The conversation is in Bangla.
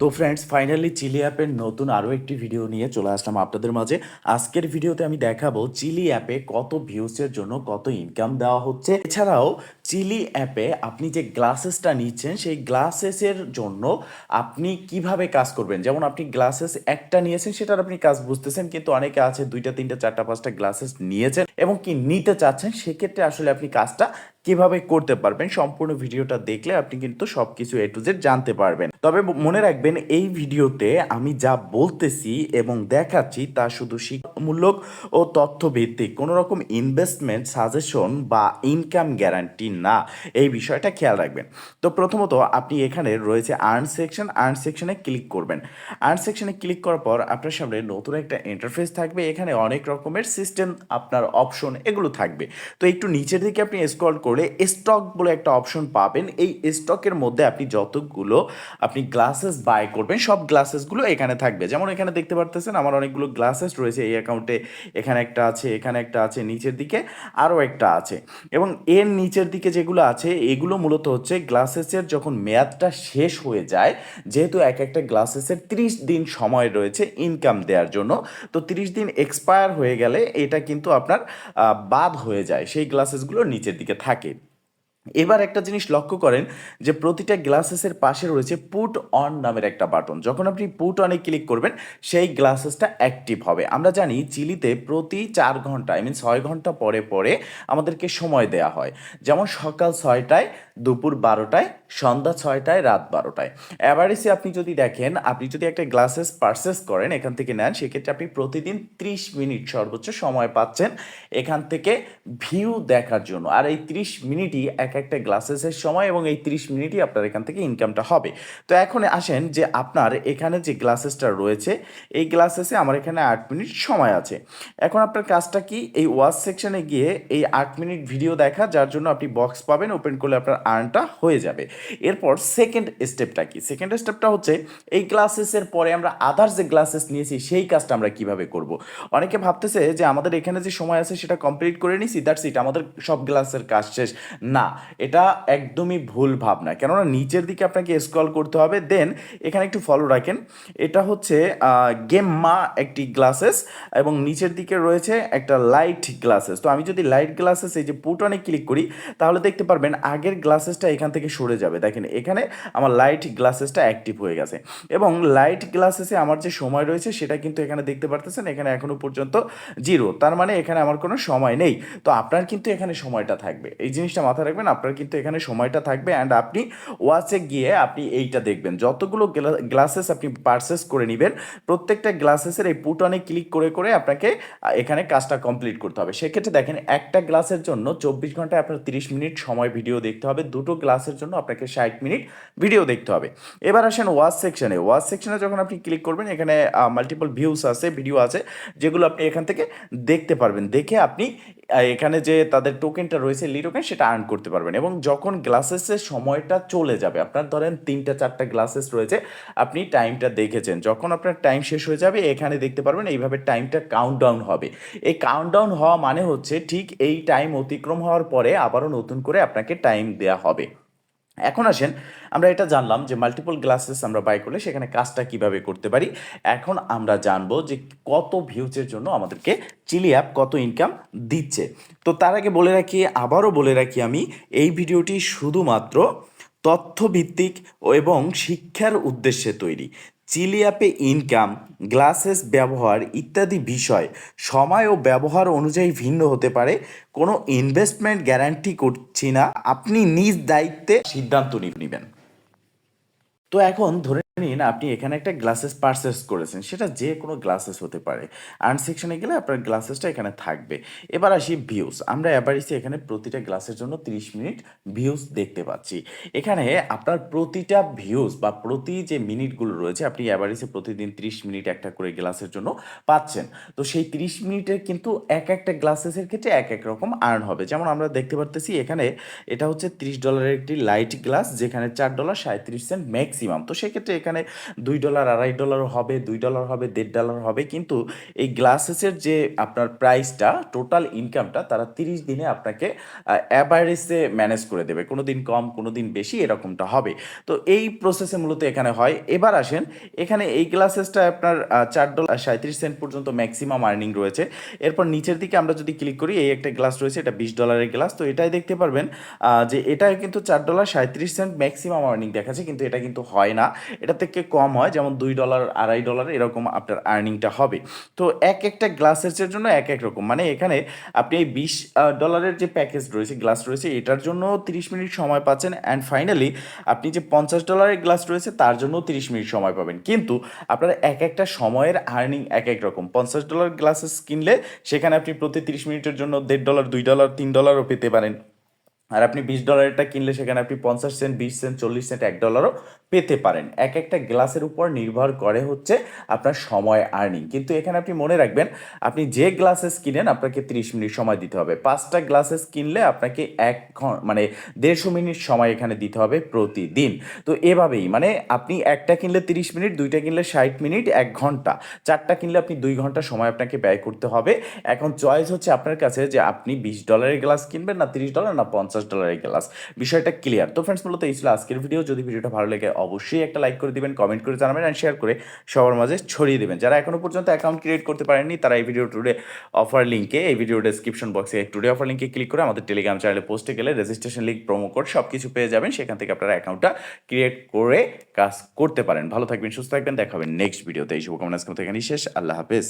তো ফ্রেন্ডস ফাইনালি চিলি অ্যাপের নতুন আরও একটি ভিডিও নিয়ে চলে আসলাম আপনাদের মাঝে। আজকের ভিডিওতে আমি দেখাবো চিলি অ্যাপে কত ভিউসের জন্য কত ইনকাম দেওয়া হচ্ছে। এছাড়াও চিলি অ্যাপে আপনি যে গ্লাসেসটা নিচ্ছেন সেই গ্লাসেসের জন্য আপনি কিভাবে কাজ করবেন। যেমন আপনি গ্লাসেস একটা নিয়েছেন, সেটার আপনি কাজ বুঝতেছেন, কিন্তু অনেকে আছে দুইটা তিনটা চারটা পাঁচটা গ্লাসেস নিয়েছেন এবং কি নিতে চাচ্ছেন, সেক্ষেত্রে আসলে আপনি কাজটা কিভাবে করতে পারবেন। সম্পূর্ণ ভিডিওটা দেখলে আপনি কিন্তু সব কিছু এ টু জেড জানতে পারবেন। তবে মনে রাখবেন, এই ভিডিওতে আমি যা বলতেছি এবং দেখাচ্ছি তা শুধু শিক্ষামূলক ও তথ্যভিত্তিক, কোনো রকম ইনভেস্টমেন্ট সাজেশন বা ইনকাম গ্যারান্টি না, এই বিষয়টা খেয়াল রাখবেন। তো প্রথমত আপনি এখানে রয়েছে আর্ন সেকশন, আর্ন সেকশনে ক্লিক করবেন। আর্ন সেকশনে ক্লিক করার পর আপনার সামনে নতুন একটা ইন্টারফেস থাকবে। এখানে অনেক রকমের সিস্টেম, আপনার অপশন এগুলো থাকবে। তো একটু নিচের দিকে আপনি স্ক্রল করলে স্টক বলে একটা অপশন পাবেন। এই স্টকের মধ্যে আপনি যতগুলো আপনি গ্লাসেস বাই করবেন সব গ্লাসেসগুলো এখানে থাকবে। যেমন এখানে দেখতে পারতেছেন আমার অনেকগুলো গ্লাসেস রয়েছে এই অ্যাকাউন্টে। এখানে একটা আছে, এখানে একটা আছে, নিচের দিকে আরও একটা আছে। এবং এর নিচের দিকে যেগুলো আছে এগুলো মূলত হচ্ছে গ্লাসেসের যখন মেয়াদটা শেষ হয়ে যায়, যেহেতু এক একটা গ্লাসেসের 30 দিন সময় রয়েছে ইনকাম দেওয়ার জন্য। তো 30 দিন এক্সপায়ার হয়ে গেলে এটা কিন্তু আপনার বাদ হয়ে যায়, সেই গ্লাসেসগুলো নিচের দিকে থাকে। এবার একটা জিনিস লক্ষ্য করেন যে প্রতিটা গ্লাসেসের পাশে রয়েছে পুট অন নামের একটা বাটন। যখন আপনি পুট অনে ক্লিক করবেন সেই গ্লাসেসটা অ্যাক্টিভ হবে। আমরা জানি চিলিতে প্রতি 4 ঘন্টা, আই মিন 6 ঘন্টা পরে পরে আমাদেরকে সময় দেয়া হয়। যেমন সকাল 6টায়, দুপুর 12টায়, সন্ধ্যা 6টায়, রাত 12টায়। অ্যাভারেজে আপনি যদি দেখেন, আপনি যদি একটা গ্লাসেস পারচেস করেন এখান থেকে নেন, সেক্ষেত্রে আপনি প্রতিদিন 30 মিনিট সর্বোচ্চ সময় পাচ্ছেন এখান থেকে ভিউ দেখার জন্য। আর এই 30 মিনিটই এক একটা গ্লাসেসের সময় এবং এই 30 মিনিটই আপনার এখান থেকে ইনকামটা হবে। তো এখন আসেন যে আপনার এখানে যে গ্লাসেসটা রয়েছে এই গ্লাসেসে আমার এখানে 8 মিনিট সময় আছে। এখন আপনার কাজটা কি, এই ওয়াচ সেকশনে গিয়ে এই 8 মিনিট ভিডিও দেখা, যার জন্য আপনি বক্স পাবেন, ওপেন করলে আপনার আর্নটা হয়ে যাবে। এরপর সেকেন্ড স্টেপটা কি, সেকেন্ড স্টেপটা হচ্ছে এই গ্লাসেসের পরে আমরা আদার যে গ্লাসেস নিয়েছি সেই কাজটা আমরা কিভাবে করব। অনেকে ভাবতেছে যে আমাদের এখানে যে সময় আছে সেটা কমপ্লিট করে নিছি, দ্যাটস ইট, আমাদের সব গ্লাসের কাজ শেষ। না, এটা একদমই ভুল ভাবনা। কেননা নিচের দিকে আপনাকে স্ক্রল করতে হবে, দেন এখানে একটু ফলো রাখেন। এটা হচ্ছে গেমমা একটি গ্লাসেস এবং নিচের দিকে রয়েছে একটা লাইট গ্লাসেস। তো আমি যদি লাইট গ্লাসেস এই যে পুটনে ক্লিক করি তাহলে দেখতে পারবেন আগের গ্লাসেসটা এখান থেকে সরে যাবে। দেখেন এখানে আমার লাইট গ্লাসেসটা অ্যাক্টিভ হয়ে গেছে এবং লাইট গ্লাসেসে আমার যে সময় রয়েছে সেটা কিন্তু এখানে দেখতে পারতেছেন, এখানে এখনো পর্যন্ত 0, তার মানে এখানে আমার কোনো সময় নেই। তো আপনার কিন্তু এখানে সময়টা থাকবে, এই জিনিসটা মাথায় রাখবেন, আপনার কিন্তু এখানে সময়টা থাকবে। অ্যান্ড আপনি ওয়াচে গিয়ে আপনি এইটা দেখবেন, যতগুলো গ্লাসেস আপনি পারচেস করে নেবেন প্রত্যেকটা গ্লাসেসের এই পুটনে ক্লিক করে করে আপনাকে এখানে কাজটা কমপ্লিট করতে হবে। সেক্ষেত্রে দেখেন একটা গ্লাসের জন্য 24 ঘন্টায় আপনার 30 মিনিট সময় ভিডিও দেখতে হবে, দুটো গ্লাসের জন্য আপনাকে 60 মিনিট ভিডিও দেখতে হবে। এবার আসেন ওয়াচ সেকশনে। ওয়াচ সেকশনে যখন আপনি ক্লিক করবেন এখানে মাল্টিপল ভিউস আছে, ভিডিও আছে, যেগুলো আপনি এখান থেকে দেখতে পারবেন। দেখে আপনি এখানে যে তাদের টোকেনটা রয়েছে লি টোকেন, সেটা আর্ন করতে পারবেন। এবং যখন গ্লাসেসের সময়টা চলে যাবে, আপনার ধরেন 3টা 4টা গ্লাসেস রয়েছে, আপনি টাইমটা দেখেছেন, যখন আপনার টাইম শেষ হয়ে যাবে এখানে দেখতে পারবেন এইভাবে টাইমটা কাউন্টডাউন হবে। এই কাউন্টডাউন হওয়া মানে হচ্ছে ঠিক এই টাইম অতিক্রম হওয়ার পরে আবারও নতুন করে আপনাকে টাইম দেয়া হবে। এখন আসেন, আমরা এটা জানলাম যে মাল্টিপল গ্লাসেস আমরা বাই করলে সেখানে কাজটা কিভাবে করতে পারি। এখন আমরা জানবো যে কত ভিউজের জন্য আমাদেরকে চিলি অ্যাপ কত ইনকাম দিচ্ছে। তো তার আগে বলে রাখি, আবারও বলে রাখি, আমি এই ভিডিওটি শুধুমাত্র তথ্যভিত্তিক এবং শিক্ষার উদ্দেশ্যে তৈরি। চিলি অ্যাপে ইনকাম, গ্লাসেস ব্যবহার ইত্যাদি বিষয় সময় ও ব্যবহার অনুযায়ী ভিন্ন হতে পারে। কোনো ইনভেস্টমেন্ট গ্যারান্টি করছি না, আপনি নিজ দায়িত্বে সিদ্ধান্ত নেবেন। তো এখন ধরে নিন আপনি এখানে একটা গ্লাসেস পারচেস করেছেন, সেটা যে কোনো গ্লাসেস হতে পারে। আর্ন সেকশনে গেলে আপনার গ্লাসেসটা এখানে থাকবে। এবার আসি ভিউজ। আমরা এসে এখানে প্রতিটা গ্লাসের জন্য 30 মিনিট ভিউজ দেখতে পাচ্ছি। এখানে আপনার প্রতিটা ভিউজ বা প্রতি যে মিনিটগুলো রয়েছে আপনি এসে প্রতিদিন 30 মিনিট একটা করে গ্লাসের জন্য পাচ্ছেন। তো সেই 30 মিনিটের কিন্তু এক একটা গ্লাসেসের ক্ষেত্রে এক এক রকম আর্ন হবে। যেমন আমরা দেখতে পারতেছি এখানে এটা হচ্ছে $30 একটি লাইট গ্লাস, যেখানে $4.37 ম্যাক্সিমাম। তো সেক্ষেত্রে এখানে $2 $2.5 হবে, $2 হবে, $1.5 হবে, কিন্তু এই গ্লাসেসের যে আপনার প্রাইসটা টোটাল ইনকামটা তারা 30 দিনে আপনাকে অ্যাভারেজে ম্যানেজ করে দেবে, কোনো দিন কম কোনো দিন বেশি এরকমটা হবে। তো এই প্রসেসে মূলত এখানে হয়। এবার আসেন, এখানে এই গ্লাসেসটা আপনার $4.37 পর্যন্ত ম্যাক্সিমাম আর্নিং রয়েছে। এরপর নিচের দিকে আমরা যদি ক্লিক করি, এই একটা গ্লাস রয়েছে, এটা $20 গ্লাস। তো এটাই দেখতে পারবেন যে এটা কিন্তু $4.37 ম্যাক্সিমাম আর্নিং দেখাচ্ছে, কিন্তু এটা কিন্তু হয় না, এটা থেকে কম হয়, যেমন $2 $2.5 এরকম আপনার আর্নিংটা হবে। তো এক একটা গ্লাসের জন্য এক এক রকম, মানে এখানে আপনি এই $20 যে প্যাকেজ রয়েছে, গ্লাস রয়েছে, এটার জন্য 30 মিনিট সময় পাচ্ছেন, অ্যান্ড ফাইনালি আপনি যে $50 গ্লাস রয়েছে তার জন্য 30 মিনিট সময় পাবেন। কিন্তু আপনার এক একটা সময়ের আর্নিং এক এক রকম। $50 গ্লাসেস কিনলে সেখানে আপনি প্রতি 30 মিনিটের জন্য $1.5 $2 $3ও পেতে পারেন। আর আপনি $20 কিনলে সেখানে আপনি 50 সেন্ট, 20 সেন্ট, 40 সেন্ট, $1ও পেতে পারেন। এক একটা গ্লাসের উপর নির্ভর করে হচ্ছে আপনার সময় আর্নিং। কিন্তু এখানে আপনি মনে রাখবেন, আপনি যে গ্লাসেস কিনেন আপনাকে 30 মিনিট সময় দিতে হবে। 5টা গ্লাসেস কিনলে আপনাকে মানে 150 মিনিট সময় এখানে দিতে হবে প্রতিদিন। তো এভাবেই মানে আপনি একটা কিনলে 30 মিনিট, 2টা কিনলে 60 মিনিট, 1 ঘন্টা, 4টা কিনলে আপনি 2 ঘন্টা সময় আপনাকে ব্যয় করতে হবে। এখন চয়েস হচ্ছে আপনার কাছে যে আপনি $20 গ্লাস কিনবেন না $30 না $50 গ্লাস। বিষয়টা ক্লিয়ার। তো ফ্রেন্ডস, মূলত এই ছিল আজকের ভিডিও। যদি ভিডিওটা ভালো লাগে অবশ্যই একটা লাইক করে দিবেন, কমেন্ট করে জানাবেন, অ্যান্ড শেয়ার করে সবার মাঝে ছড়িয়ে দিবেন। যারা এখনো পর্যন্ত অ্যাকাউন্ট ক্রিয়েট করতে পারেননি তারা এই ভিডিও টুডে অফার লিঙ্কে, এই ভিডিও ডেসক্রিপশন বক্সে টুডে অফার লিঙ্কে ক্লিক করে আমাদের টেলিগ্রাম চ্যানেলে পোস্টে গেলে রেজিস্ট্রেশন লিঙ্ক, প্রোমো কোড সব কিছু পেয়ে যাবেন। সেখান থেকে আপনারা অ্যাকাউন্টটা ক্রিয়েট করে কাজ করতে পারেন। ভালো থাকবেন, সুস্থ থাকবেন, দেখা হবে নেক্সট ভিডিওতে। এই শুভকামনা আজকে এখানেই শেষ। আল্লাহ হাফেজ।